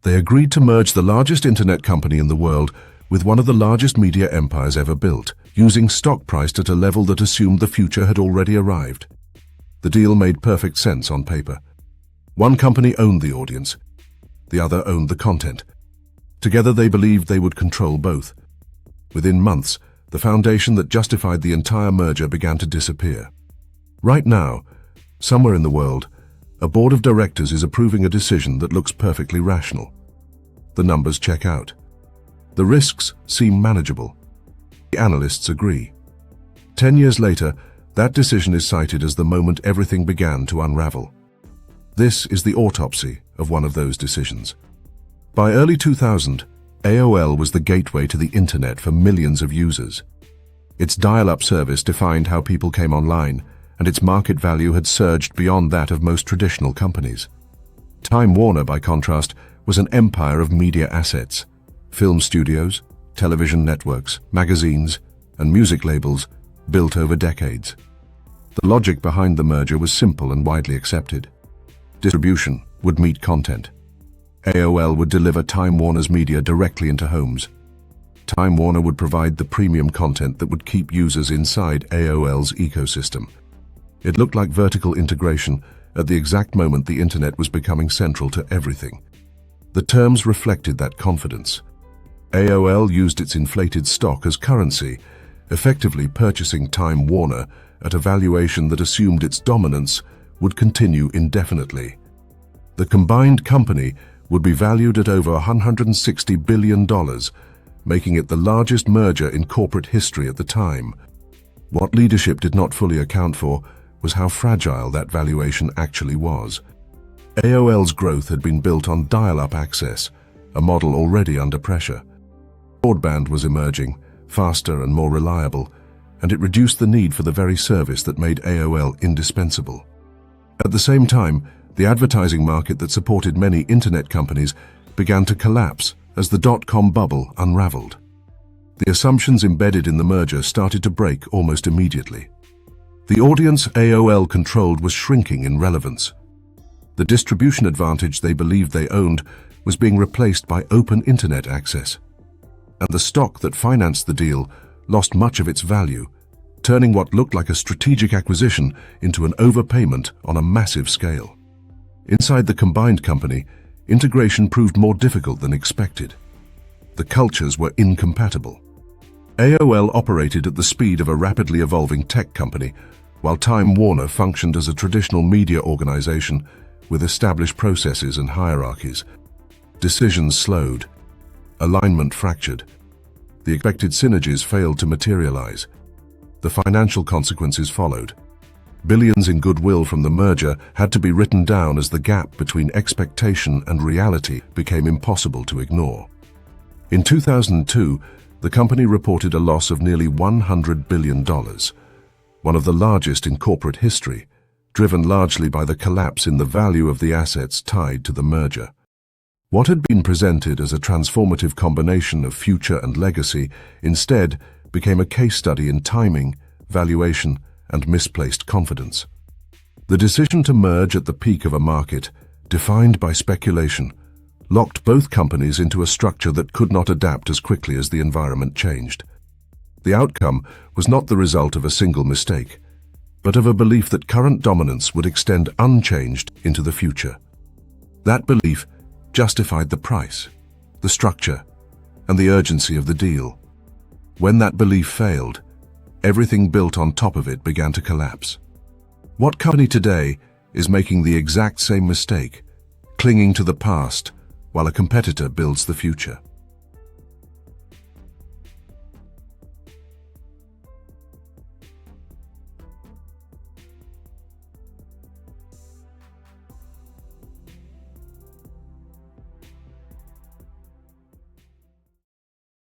They agreed to merge the largest internet company in the world with one of the largest media empires ever built, using stock priced at a level that assumed the future had already arrived. The deal made perfect sense on paper. One company owned the audience, the other owned the content. Together they believed they would control both. Within months, the foundation that justified the entire merger began to disappear. Right now, somewhere in the world, a board of directors is approving a decision that looks perfectly rational. The numbers check out. The risks seem manageable. The analysts agree. 10 years later, that decision is cited as the moment everything began to unravel. This is the autopsy of one of those decisions. By early 2000, AOL was the gateway to the internet for millions of users. Its dial-up service defined how people came online, and its market value had surged beyond that of most traditional companies. Time Warner, by contrast, was an empire of media assets. Film studios, television networks, magazines, and music labels built over decades. The logic behind the merger was simple and widely accepted. Distribution would meet content. AOL would deliver Time Warner's media directly into homes. Time Warner would provide the premium content that would keep users inside AOL's ecosystem. It looked like vertical integration at the exact moment the internet was becoming central to everything. The terms reflected that confidence. AOL used its inflated stock as currency, effectively purchasing Time Warner at a valuation that assumed its dominance would continue indefinitely. The combined company would be valued at over $160 billion, making it the largest merger in corporate history at the time. What leadership did not fully account for was how fragile that valuation actually was. AOL's growth had been built on dial-up access, a model already under pressure. Broadband was emerging, faster and more reliable, and it reduced the need for the very service that made AOL indispensable. At the same time, the advertising market that supported many internet companies began to collapse as the dot-com bubble unraveled. The assumptions embedded in the merger started to break almost immediately. The audience AOL controlled was shrinking in relevance. The distribution advantage they believed they owned was being replaced by open internet access. And the stock that financed the deal lost much of its value, turning what looked like a strategic acquisition into an overpayment on a massive scale. Inside the combined company, integration proved more difficult than expected. The cultures were incompatible. AOL operated at the speed of a rapidly evolving tech company, while Time Warner functioned as a traditional media organization with established processes and hierarchies. Decisions slowed. Alignment fractured. The expected synergies failed to materialize. The financial consequences followed. Billions in goodwill from the merger had to be written down as the gap between expectation and reality became impossible to ignore. In 2002, the company reported a loss of nearly $100 billion, one of the largest in corporate history, driven largely by the collapse in the value of the assets tied to the merger. What had been presented as a transformative combination of future and legacy instead became a case study in timing, valuation, and misplaced confidence. The decision to merge at the peak of a market, defined by speculation, locked both companies into a structure that could not adapt as quickly as the environment changed. The outcome was not the result of a single mistake, but of a belief that current dominance would extend unchanged into the future. That belief justified the price, the structure, and the urgency of the deal. When that belief failed, everything built on top of it began to collapse. What company today is making the exact same mistake, clinging to the past while a competitor builds the future?